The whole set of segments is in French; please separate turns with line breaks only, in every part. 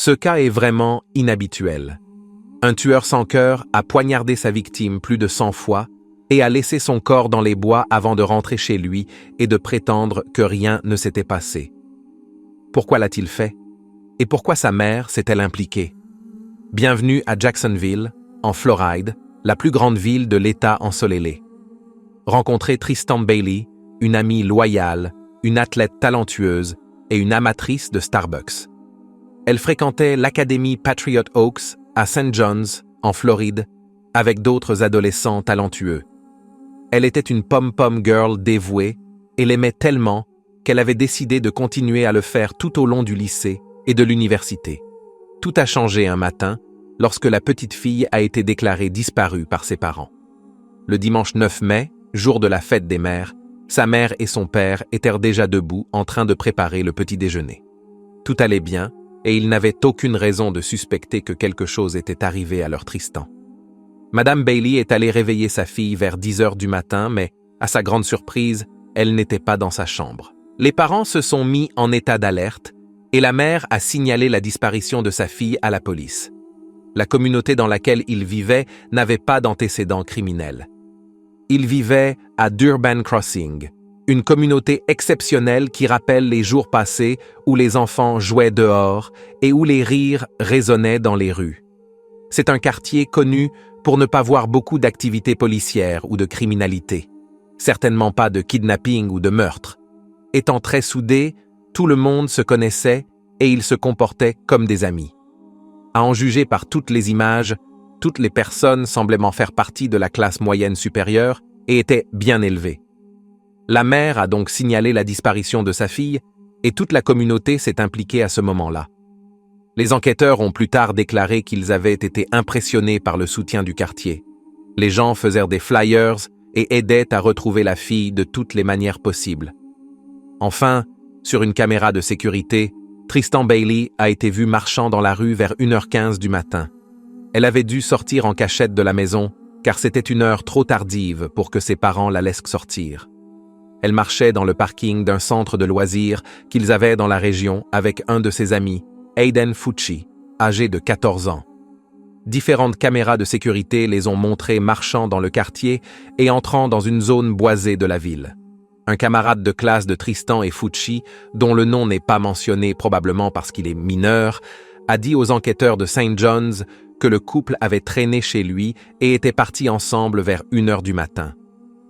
Ce cas est vraiment inhabituel. Un tueur sans cœur a poignardé sa victime plus de 100 fois et a laissé son corps dans les bois avant de rentrer chez lui et de prétendre que rien ne s'était passé. Pourquoi l'a-t-il fait? Et pourquoi sa mère s'est-elle impliquée? Bienvenue à Jacksonville, en Floride, la plus grande ville de l'État ensoleillé. Rencontrez Tristan Bailey, une amie loyale, une athlète talentueuse et une amatrice de Starbucks. Elle fréquentait l'Académie Patriot Oaks à St. John's, en Floride, avec d'autres adolescents talentueux. Elle était une pom-pom girl dévouée et l'aimait tellement qu'elle avait décidé de continuer à le faire tout au long du lycée et de l'université. Tout a changé un matin lorsque la petite fille a été déclarée disparue par ses parents. Le dimanche 9 mai, jour de la fête des mères, sa mère et son père étaient déjà debout en train de préparer le petit déjeuner. Tout allait bien et ils n'avaient aucune raison de suspecter que quelque chose était arrivé à leur Tristan. Madame Bailey est allée réveiller sa fille vers 10 heures du matin, mais, à sa grande surprise, elle n'était pas dans sa chambre. Les parents se sont mis en état d'alerte et la mère a signalé la disparition de sa fille à la police. La communauté dans laquelle ils vivaient n'avait pas d'antécédents criminels. Ils vivaient à Durban Crossing, une communauté exceptionnelle qui rappelle les jours passés où les enfants jouaient dehors et où les rires résonnaient dans les rues. C'est un quartier connu pour ne pas voir beaucoup d'activités policières ou de criminalité. Certainement pas de kidnapping ou de meurtre. Étant très soudés, tout le monde se connaissait et ils se comportaient comme des amis. À en juger par toutes les images, toutes les personnes semblaient en faire partie de la classe moyenne supérieure et étaient bien élevées. La mère a donc signalé la disparition de sa fille et toute la communauté s'est impliquée à ce moment-là. Les enquêteurs ont plus tard déclaré qu'ils avaient été impressionnés par le soutien du quartier. Les gens faisaient des flyers et aidaient à retrouver la fille de toutes les manières possibles. Enfin, sur une caméra de sécurité, Tristan Bailey a été vu marchant dans la rue vers 1h15 du matin. Elle avait dû sortir en cachette de la maison car c'était une heure trop tardive pour que ses parents la laissent sortir. Elle marchait dans le parking d'un centre de loisirs qu'ils avaient dans la région avec un de ses amis, Aiden Fucci, âgé de 14 ans. Différentes caméras de sécurité les ont montrés marchant dans le quartier et entrant dans une zone boisée de la ville. Un camarade de classe de Tristan et Fucci, dont le nom n'est pas mentionné probablement parce qu'il est mineur, a dit aux enquêteurs de St. John's que le couple avait traîné chez lui et était partis ensemble vers 1h du matin.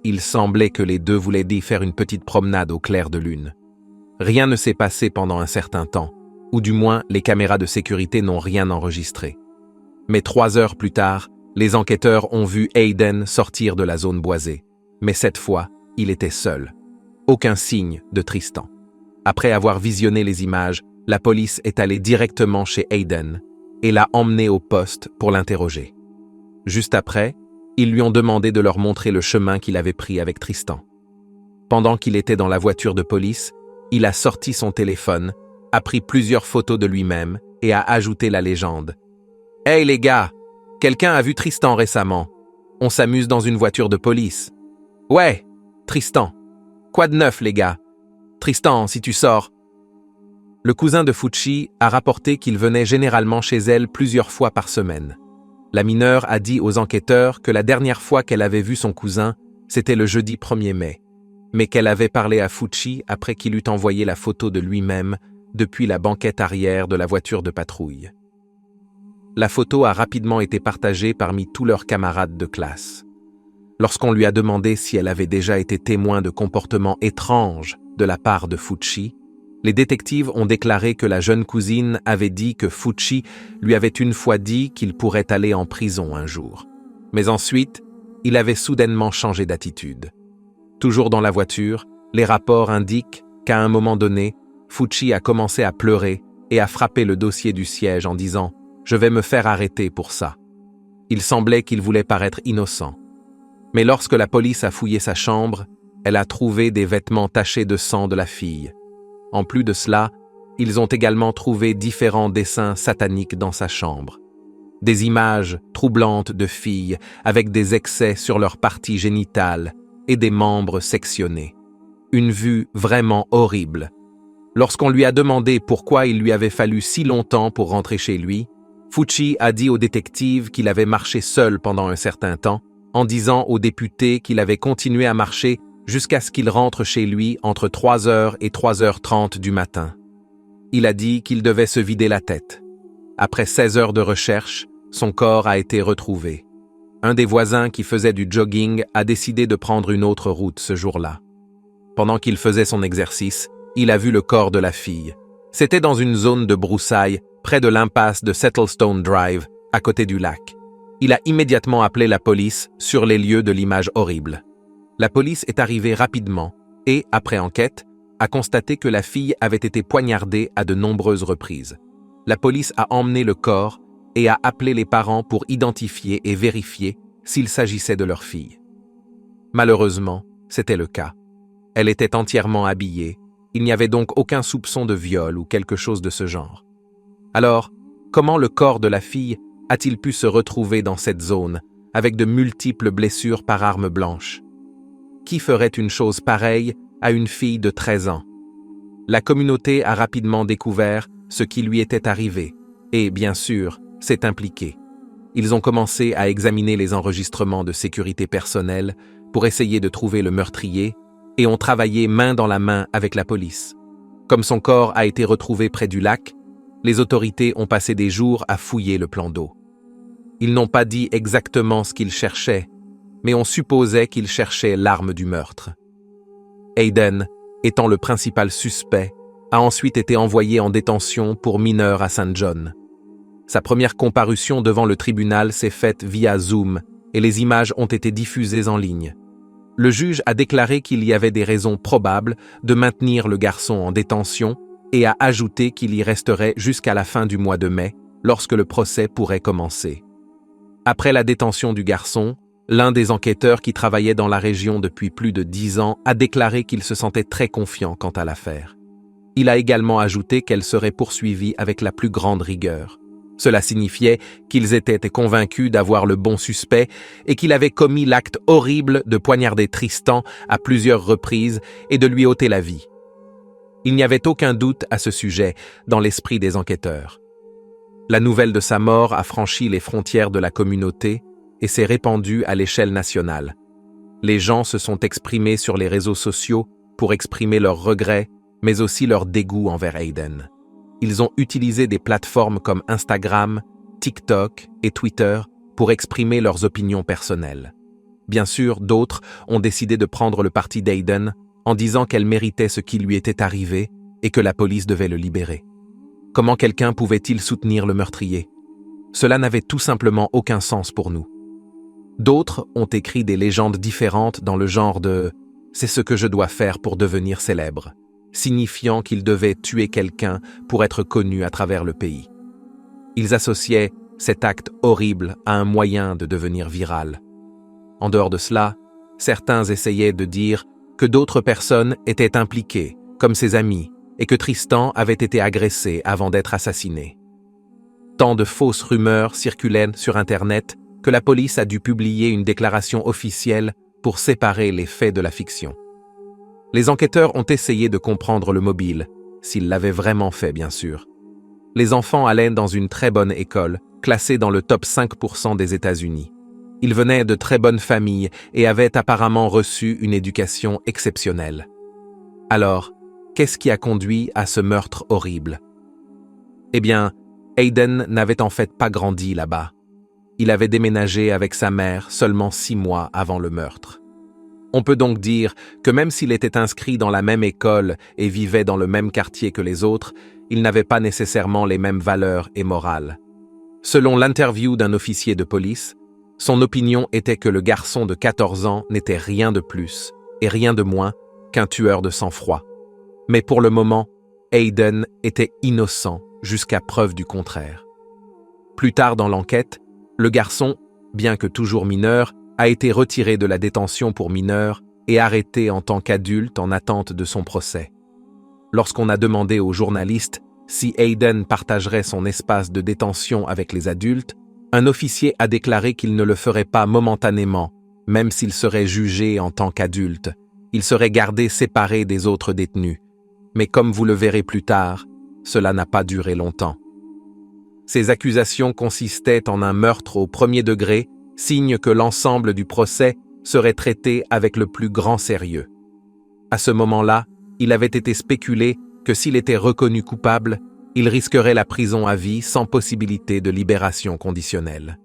Il semblait que les deux voulaient y faire une petite promenade au clair de lune. Rien ne s'est passé pendant un certain temps, ou du moins les caméras de sécurité n'ont rien enregistré. Mais 3 heures plus tard, les enquêteurs ont vu Aiden sortir de la zone boisée. Mais cette fois, il était seul. Aucun signe de Tristan. Après avoir visionné les images, la police est allée directement chez Aiden et l'a emmené au poste pour l'interroger. Juste après, ils lui ont demandé de leur montrer le chemin qu'il avait pris avec Tristan. Pendant qu'il était dans la voiture de police, il a sorti son téléphone, a pris plusieurs photos de lui-même et a ajouté la légende. « Hey les gars, quelqu'un a vu Tristan récemment. On s'amuse dans une voiture de police. »« Ouais, Tristan. Quoi de neuf les gars? Tristan, si tu sors. » Le cousin de Fucci a rapporté qu'il venait généralement chez elle plusieurs fois par semaine. La mineure a dit aux enquêteurs que la dernière fois qu'elle avait vu son cousin, c'était le jeudi 1er mai, mais qu'elle avait parlé à Fucci après qu'il eut envoyé la photo de lui-même depuis la banquette arrière de la voiture de patrouille. La photo a rapidement été partagée parmi tous leurs camarades de classe. Lorsqu'on lui a demandé si elle avait déjà été témoin de comportements étranges de la part de Fucci, les détectives ont déclaré que la jeune cousine avait dit que Fucci lui avait une fois dit qu'il pourrait aller en prison un jour. Mais ensuite, il avait soudainement changé d'attitude. Toujours dans la voiture, les rapports indiquent qu'à un moment donné, Fucci a commencé à pleurer et à frapper le dossier du siège en disant « Je vais me faire arrêter pour ça ». Il semblait qu'il voulait paraître innocent. Mais lorsque la police a fouillé sa chambre, elle a trouvé des vêtements tachés de sang de la fille. En plus de cela, ils ont également trouvé différents dessins sataniques dans sa chambre. Des images troublantes de filles avec des excès sur leurs parties génitales et des membres sectionnés. Une vue vraiment horrible. Lorsqu'on lui a demandé pourquoi il lui avait fallu si longtemps pour rentrer chez lui, Fucci a dit au détective qu'il avait marché seul pendant un certain temps, en disant au député qu'il avait continué à marcher jusqu'à ce qu'il rentre chez lui entre 3h et 3h30 du matin. Il a dit qu'il devait se vider la tête. Après 16 heures de recherche, son corps a été retrouvé. Un des voisins qui faisait du jogging a décidé de prendre une autre route ce jour-là. Pendant qu'il faisait son exercice, il a vu le corps de la fille. C'était dans une zone de broussailles, près de l'impasse de Settlestone Drive, à côté du lac. Il a immédiatement appelé la police sur les lieux de l'image horrible. La police est arrivée rapidement et, après enquête, a constaté que la fille avait été poignardée à de nombreuses reprises. La police a emmené le corps et a appelé les parents pour identifier et vérifier s'il s'agissait de leur fille. Malheureusement, c'était le cas. Elle était entièrement habillée, il n'y avait donc aucun soupçon de viol ou quelque chose de ce genre. Alors, comment le corps de la fille a-t-il pu se retrouver dans cette zone, avec de multiples blessures par arme blanche? Qui ferait une chose pareille à une fille de 13 ans? La communauté a rapidement découvert ce qui lui était arrivé, et, bien sûr, s'est impliquée. Ils ont commencé à examiner les enregistrements de sécurité personnelle pour essayer de trouver le meurtrier et ont travaillé main dans la main avec la police. Comme son corps a été retrouvé près du lac, les autorités ont passé des jours à fouiller le plan d'eau. Ils n'ont pas dit exactement ce qu'ils cherchaient, mais on supposait qu'ils cherchaient l'arme du meurtre. Hayden, étant le principal suspect, a ensuite été envoyé en détention pour mineur à St. John. Sa première comparution devant le tribunal s'est faite via Zoom et les images ont été diffusées en ligne. Le juge a déclaré qu'il y avait des raisons probables de maintenir le garçon en détention et a ajouté qu'il y resterait jusqu'à la fin du mois de mai, lorsque le procès pourrait commencer. Après la détention du garçon, l'un des enquêteurs qui travaillait dans la région depuis plus de 10 ans a déclaré qu'il se sentait très confiant quant à l'affaire. Il a également ajouté qu'elle serait poursuivie avec la plus grande rigueur. Cela signifiait qu'ils étaient convaincus d'avoir le bon suspect et qu'il avait commis l'acte horrible de poignarder Tristan à plusieurs reprises et de lui ôter la vie. Il n'y avait aucun doute à ce sujet dans l'esprit des enquêteurs. La nouvelle de sa mort a franchi les frontières de la communauté et s'est répandue à l'échelle nationale. Les gens se sont exprimés sur les réseaux sociaux pour exprimer leurs regrets, mais aussi leur dégoût envers Hayden. Ils ont utilisé des plateformes comme Instagram, TikTok et Twitter pour exprimer leurs opinions personnelles. Bien sûr, d'autres ont décidé de prendre le parti d'Hayden en disant qu'elle méritait ce qui lui était arrivé et que la police devait le libérer. Comment quelqu'un pouvait-il soutenir le meurtrier? Cela n'avait tout simplement aucun sens pour nous. D'autres ont écrit des légendes différentes dans le genre de « c'est ce que je dois faire pour devenir célèbre », signifiant qu'il devait tuer quelqu'un pour être connu à travers le pays. Ils associaient cet acte horrible à un moyen de devenir viral. En dehors de cela, certains essayaient de dire que d'autres personnes étaient impliquées, comme ses amis, et que Tristan avait été agressé avant d'être assassiné. Tant de fausses rumeurs circulaient sur Internet que la police a dû publier une déclaration officielle pour séparer les faits de la fiction. Les enquêteurs ont essayé de comprendre le mobile, s'ils l'avaient vraiment fait bien sûr. Les enfants allaient dans une très bonne école, classée dans le top 5% des États-Unis. Ils venaient de très bonnes familles et avaient apparemment reçu une éducation exceptionnelle. Alors, qu'est-ce qui a conduit à ce meurtre horrible? Eh bien, Hayden n'avait en fait pas grandi là-bas. Il avait déménagé avec sa mère seulement 6 mois avant le meurtre. On peut donc dire que même s'il était inscrit dans la même école et vivait dans le même quartier que les autres, il n'avait pas nécessairement les mêmes valeurs et morales. Selon l'interview d'un officier de police, son opinion était que le garçon de 14 ans n'était rien de plus et rien de moins qu'un tueur de sang-froid. Mais pour le moment, Hayden était innocent jusqu'à preuve du contraire. Plus tard dans l'enquête, le garçon, bien que toujours mineur, a été retiré de la détention pour mineurs et arrêté en tant qu'adulte en attente de son procès. Lorsqu'on a demandé aux journalistes si Hayden partagerait son espace de détention avec les adultes, un officier a déclaré qu'il ne le ferait pas momentanément, même s'il serait jugé en tant qu'adulte. Il serait gardé séparé des autres détenus. Mais comme vous le verrez plus tard, cela n'a pas duré longtemps. Ces accusations consistaient en un meurtre au premier degré, signe que l'ensemble du procès serait traité avec le plus grand sérieux. À ce moment-là, il avait été spéculé que s'il était reconnu coupable, il risquerait la prison à vie sans possibilité de libération conditionnelle.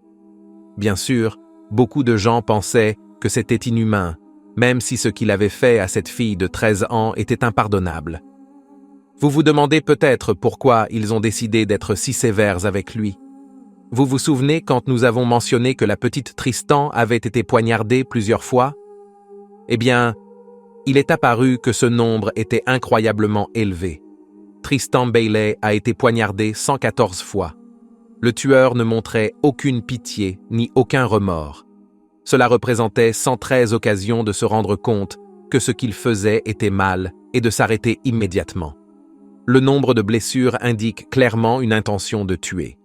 Bien sûr, beaucoup de gens pensaient que c'était inhumain, même si ce qu'il avait fait à cette fille de 13 ans était impardonnable. Vous vous demandez peut-être pourquoi ils ont décidé d'être si sévères avec lui. Vous vous souvenez quand nous avons mentionné que la petite Tristan avait été poignardée plusieurs fois? Eh bien, il est apparu que ce nombre était incroyablement élevé. Tristan Bailey a été poignardé 114 fois. Le tueur ne montrait aucune pitié ni aucun remords. Cela représentait 113 occasions de se rendre compte que ce qu'il faisait était mal et de s'arrêter immédiatement. Le nombre de blessures indique clairement une intention de tuer.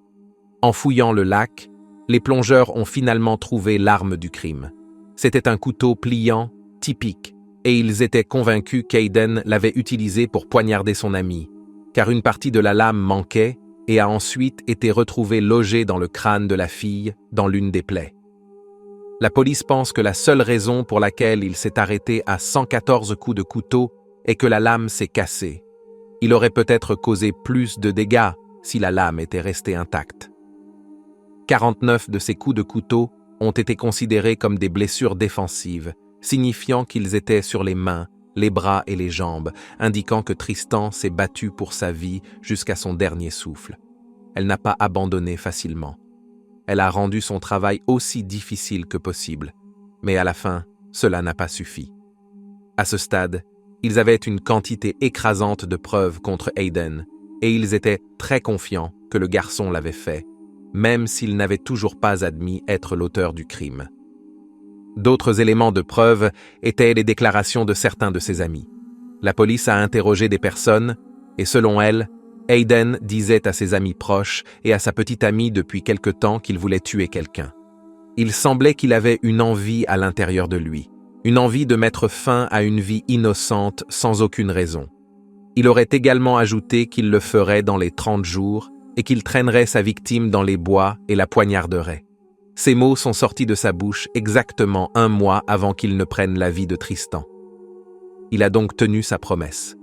En fouillant le lac, les plongeurs ont finalement trouvé l'arme du crime. C'était un couteau pliant, typique, et ils étaient convaincus qu'Aiden l'avait utilisé pour poignarder son ami, car une partie de la lame manquait et a ensuite été retrouvée logée dans le crâne de la fille, dans l'une des plaies. La police pense que la seule raison pour laquelle il s'est arrêté à 114 coups de couteau est que la lame s'est cassée. Il aurait peut-être causé plus de dégâts si la lame était restée intacte. 49 de ces coups de couteau ont été considérés comme des blessures défensives, signifiant qu'ils étaient sur les mains, les bras et les jambes, indiquant que Tristan s'est battu pour sa vie jusqu'à son dernier souffle. Elle n'a pas abandonné facilement. Elle a rendu son travail aussi difficile que possible, mais à la fin, cela n'a pas suffi. À ce stade, ils avaient une quantité écrasante de preuves contre Aiden, et ils étaient très confiants que le garçon l'avait fait, même s'il n'avait toujours pas admis être l'auteur du crime. D'autres éléments de preuve étaient les déclarations de certains de ses amis. La police a interrogé des personnes, et selon elle, Aiden disait à ses amis proches et à sa petite amie depuis quelque temps qu'il voulait tuer quelqu'un. Il semblait qu'il avait une envie à l'intérieur de lui. Une envie de mettre fin à une vie innocente sans aucune raison. Il aurait également ajouté qu'il le ferait dans les 30 jours et qu'il traînerait sa victime dans les bois et la poignarderait. Ces mots sont sortis de sa bouche exactement 1 mois avant qu'il ne prenne la vie de Tristan. Il a donc tenu sa promesse.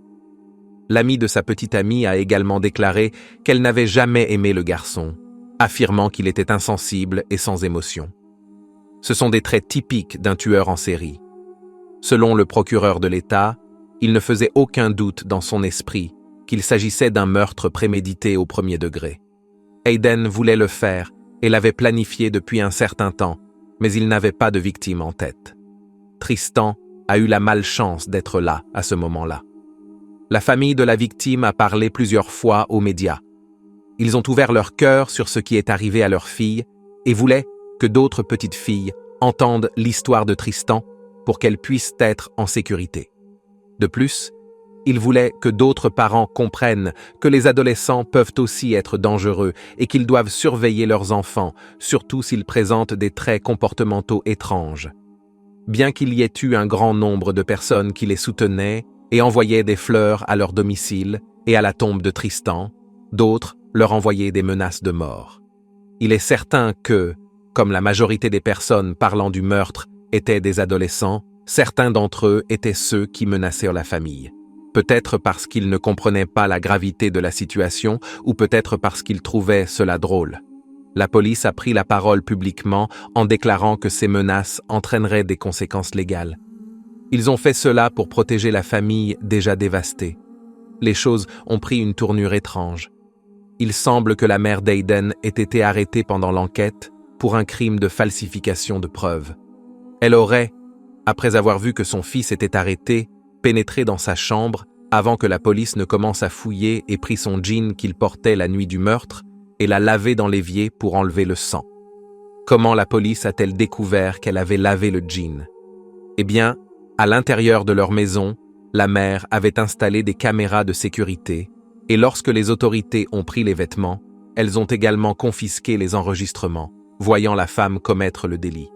L'amie de sa petite amie a également déclaré qu'elle n'avait jamais aimé le garçon, affirmant qu'il était insensible et sans émotion. Ce sont des traits typiques d'un tueur en série. Selon le procureur de l'État, il ne faisait aucun doute dans son esprit qu'il s'agissait d'un meurtre prémédité au premier degré. Aiden voulait le faire et l'avait planifié depuis un certain temps, mais il n'avait pas de victime en tête. Tristan a eu la malchance d'être là à ce moment-là. La famille de la victime a parlé plusieurs fois aux médias. Ils ont ouvert leur cœur sur ce qui est arrivé à leur fille et voulaient que d'autres petites filles entendent l'histoire de Tristan pour qu'elles puissent être en sécurité. De plus, ils voulaient que d'autres parents comprennent que les adolescents peuvent aussi être dangereux et qu'ils doivent surveiller leurs enfants, surtout s'ils présentent des traits comportementaux étranges. Bien qu'il y ait eu un grand nombre de personnes qui les soutenaient et envoyaient des fleurs à leur domicile et à la tombe de Tristan, d'autres leur envoyaient des menaces de mort. Il est certain que, comme la majorité des personnes parlant du meurtre étaient des adolescents, certains d'entre eux étaient ceux qui menaçaient la famille. Peut-être parce qu'ils ne comprenaient pas la gravité de la situation ou peut-être parce qu'ils trouvaient cela drôle. La police a pris la parole publiquement en déclarant que ces menaces entraîneraient des conséquences légales. Ils ont fait cela pour protéger la famille déjà dévastée. Les choses ont pris une tournure étrange. Il semble que la mère d'Aiden ait été arrêtée pendant l'enquête pour un crime de falsification de preuves. Elle aurait, après avoir vu que son fils était arrêté, pénétré dans sa chambre avant que la police ne commence à fouiller et pris son jean qu'il portait la nuit du meurtre et l'a lavé dans l'évier pour enlever le sang. Comment la police a-t-elle découvert qu'elle avait lavé le jean? Eh bien, à l'intérieur de leur maison, la mère avait installé des caméras de sécurité et lorsque les autorités ont pris les vêtements, elles ont également confisqué les enregistrements, voyant la femme commettre le délit.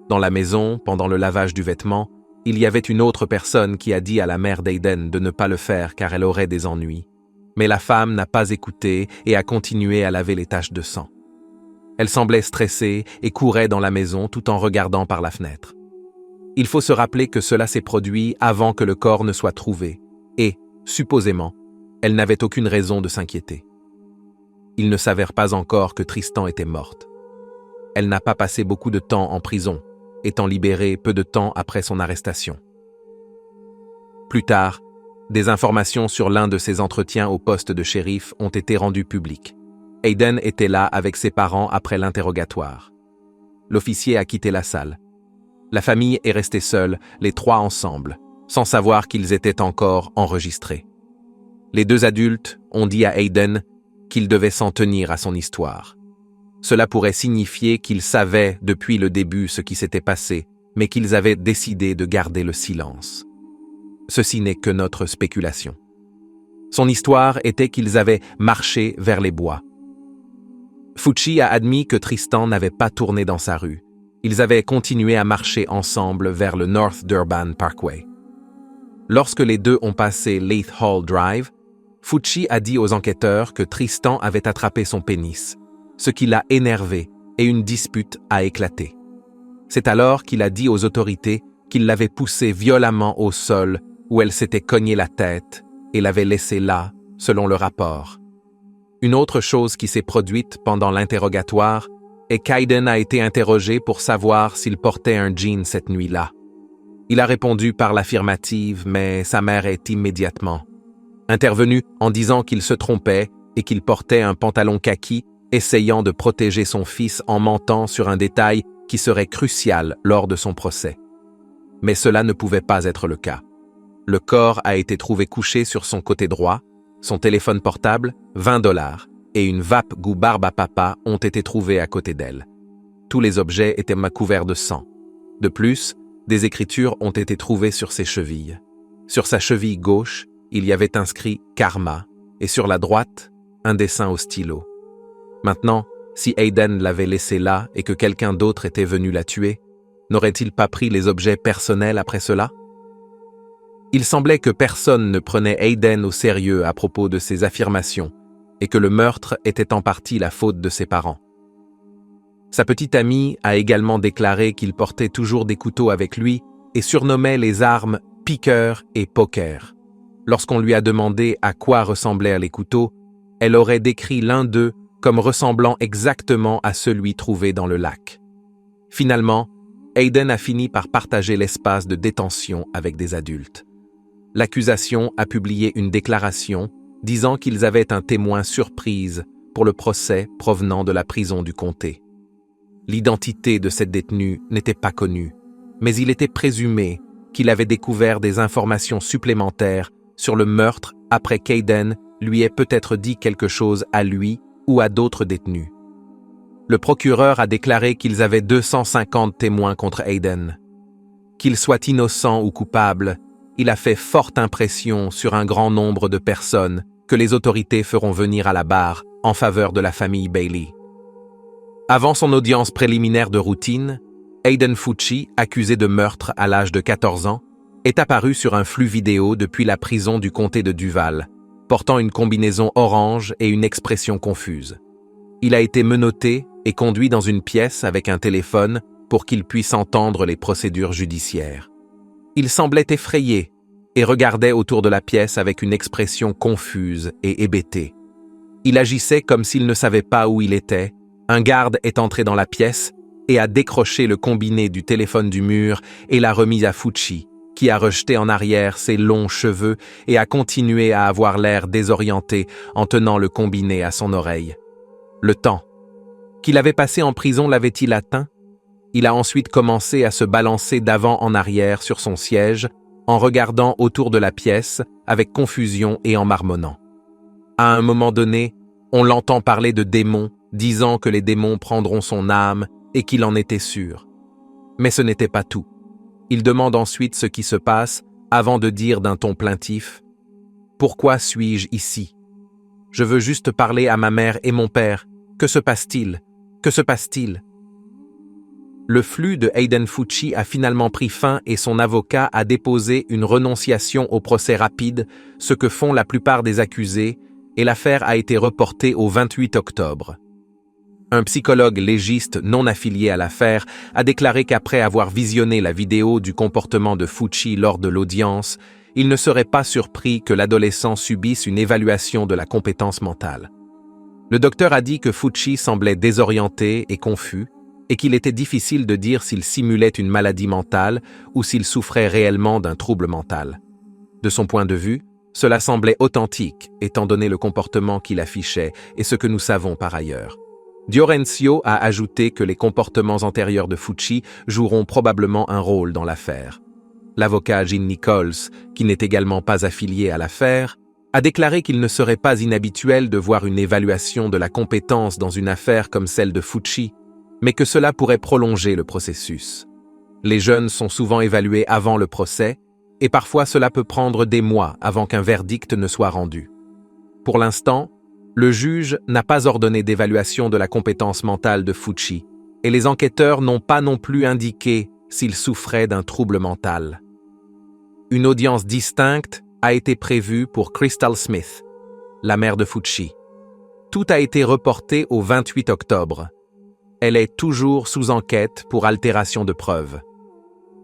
Dans la maison, pendant le lavage du vêtement, Il y avait une autre personne qui a dit à la mère d'Aiden de ne pas le faire car elle aurait des ennuis. Mais la femme n'a pas écouté et a continué à laver les taches de sang. Elle semblait stressée et courait dans la maison tout en regardant par la fenêtre. Il faut se rappeler que cela s'est produit avant que le corps ne soit trouvé et, supposément, elle n'avait aucune raison de s'inquiéter. Il ne s'avère pas encore que Tristan était morte. Elle n'a pas passé beaucoup de temps en prison, étant libérée peu de temps après son arrestation. Plus tard, des informations sur l'un de ses entretiens au poste de shérif ont été rendues publiques. Aiden était là avec ses parents après l'interrogatoire. L'officier a quitté la salle. La famille est restée seule, les trois ensemble, sans savoir qu'ils étaient encore enregistrés. Les deux adultes ont dit à Aiden qu'il devait s'en tenir à son histoire. Cela pourrait signifier qu'ils savaient depuis le début ce qui s'était passé, mais qu'ils avaient décidé de garder le silence. Ceci n'est que notre spéculation. Son histoire était qu'ils avaient marché vers les bois. Fucci a admis que Tristan n'avait pas tourné dans sa rue. Ils avaient continué à marcher ensemble vers le North Durban Parkway. Lorsque les deux ont passé Leith Hall Drive, Fucci a dit aux enquêteurs que Tristan avait attrapé son pénis, ce qui l'a énervé et une dispute a éclaté. C'est alors qu'il a dit aux autorités qu'il l'avait poussée violemment au sol où elle s'était cogné la tête et l'avait laissée là, selon le rapport. Une autre chose qui s'est produite pendant l'interrogatoire est qu'Aiden a été interrogé pour savoir s'il portait un jean cette nuit-là. Il a répondu par l'affirmative, mais sa mère est immédiatement intervenue en disant qu'il se trompait et qu'il portait un pantalon kaki, essayant de protéger son fils en mentant sur un détail qui serait crucial lors de son procès. Mais cela ne pouvait pas être le cas. Le corps a été trouvé couché sur son côté droit, son téléphone portable, $20 et une vape goût barbe à papa ont été trouvés à côté d'elle. Tous les objets étaient couverts de sang. De plus, des écritures ont été trouvées sur ses chevilles. Sur sa cheville gauche, il y avait inscrit « Karma » et sur la droite, un dessin au stylo. Maintenant, si Aiden l'avait laissée là et que quelqu'un d'autre était venu la tuer, n'aurait-il pas pris les objets personnels après cela? Il semblait que personne ne prenait Aiden au sérieux à propos de ses affirmations et que le meurtre était en partie la faute de ses parents. Sa petite amie a également déclaré qu'il portait toujours des couteaux avec lui et surnommait les armes « piqueur » et « poker ». Lorsqu'on lui a demandé à quoi ressemblaient les couteaux, elle aurait décrit l'un d'eux comme ressemblant exactement à celui trouvé dans le lac. Finalement, Aiden a fini par partager l'espace de détention avec des adultes. L'accusation a publié une déclaration disant qu'ils avaient un témoin surprise pour le procès provenant de la prison du comté. L'identité de cette détenue n'était pas connue, mais il était présumé qu'il avait découvert des informations supplémentaires sur le meurtre après qu'Aiden lui ait peut-être dit quelque chose à lui ou à d'autres détenus. Le procureur a déclaré qu'ils avaient 250 témoins contre Aiden. Qu'il soit innocent ou coupable, il a fait forte impression sur un grand nombre de personnes que les autorités feront venir à la barre en faveur de la famille Bailey. Avant son audience préliminaire de routine, Aiden Fucci, accusé de meurtre à l'âge de 14 ans, est apparu sur un flux vidéo depuis la prison du comté de Duval, portant une combinaison orange et une expression confuse. Il a été menotté et conduit dans une pièce avec un téléphone pour qu'il puisse entendre les procédures judiciaires. Il semblait effrayé et regardait autour de la pièce avec une expression confuse et hébétée. Il agissait comme s'il ne savait pas où il était. Un garde est entré dans la pièce et a décroché le combiné du téléphone du mur et l'a remis à Fucci, qui a rejeté en arrière ses longs cheveux et a continué à avoir l'air désorienté en tenant le combiné à son oreille. Le temps qu'il avait passé en prison l'avait-il atteint? Il a ensuite commencé à se balancer d'avant en arrière sur son siège, en regardant autour de la pièce avec confusion et en marmonnant. À un moment donné, on l'entend parler de démons, disant que les démons prendront son âme et qu'il en était sûr. Mais ce n'était pas tout. Il demande ensuite ce qui se passe avant de dire d'un ton plaintif « Pourquoi suis-je ici? Je veux juste parler à ma mère et mon père. Que se passe-t-il? Que se passe-t-il » Le flux de Aiden Fucci a finalement pris fin et son avocat a déposé une renonciation au procès rapide, ce que font la plupart des accusés, et l'affaire a été reportée au 28 octobre. Un psychologue légiste non affilié à l'affaire a déclaré qu'après avoir visionné la vidéo du comportement de Fucci lors de l'audience, il ne serait pas surpris que l'adolescent subisse une évaluation de la compétence mentale. Le docteur a dit que Fucci semblait désorienté et confus, et qu'il était difficile de dire s'il simulait une maladie mentale ou s'il souffrait réellement d'un trouble mental. De son point de vue, cela semblait authentique, étant donné le comportement qu'il affichait et ce que nous savons par ailleurs. Diorencio a ajouté que les comportements antérieurs de Fucci joueront probablement un rôle dans l'affaire. L'avocat Gene Nichols, qui n'est également pas affilié à l'affaire, a déclaré qu'il ne serait pas inhabituel de voir une évaluation de la compétence dans une affaire comme celle de Fucci, mais que cela pourrait prolonger le processus. Les jeunes sont souvent évalués avant le procès, et parfois cela peut prendre des mois avant qu'un verdict ne soit rendu. Pour l'instant, le juge n'a pas ordonné d'évaluation de la compétence mentale de Fucci, et les enquêteurs n'ont pas non plus indiqué s'il souffrait d'un trouble mental. Une audience distincte a été prévue pour Crystal Smith, la mère de Fucci. Tout a été reporté au 28 octobre. Elle est toujours sous enquête pour altération de preuves.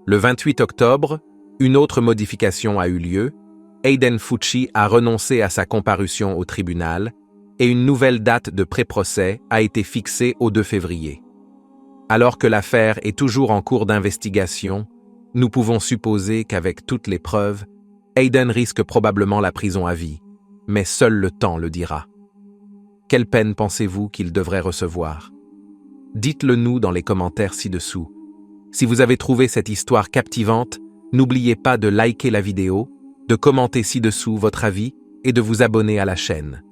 Le 28 octobre, une autre modification a eu lieu. Aiden Fucci a renoncé à sa comparution au tribunal et une nouvelle date de pré-procès a été fixée au 2 février. Alors que l'affaire est toujours en cours d'investigation, nous pouvons supposer qu'avec toutes les preuves, Aiden risque probablement la prison à vie, mais seul le temps le dira. Quelle peine pensez-vous qu'il devrait recevoir? Dites-le nous dans les commentaires ci-dessous. Si vous avez trouvé cette histoire captivante, n'oubliez pas de liker la vidéo, de commenter ci-dessous votre avis et de vous abonner à la chaîne.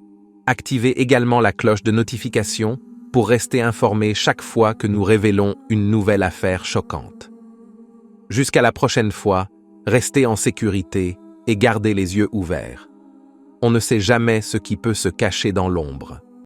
Activez également la cloche de notification pour rester informé chaque fois que nous révélons une nouvelle affaire choquante. Jusqu'à la prochaine fois, restez en sécurité et gardez les yeux ouverts. On ne sait jamais ce qui peut se cacher dans l'ombre.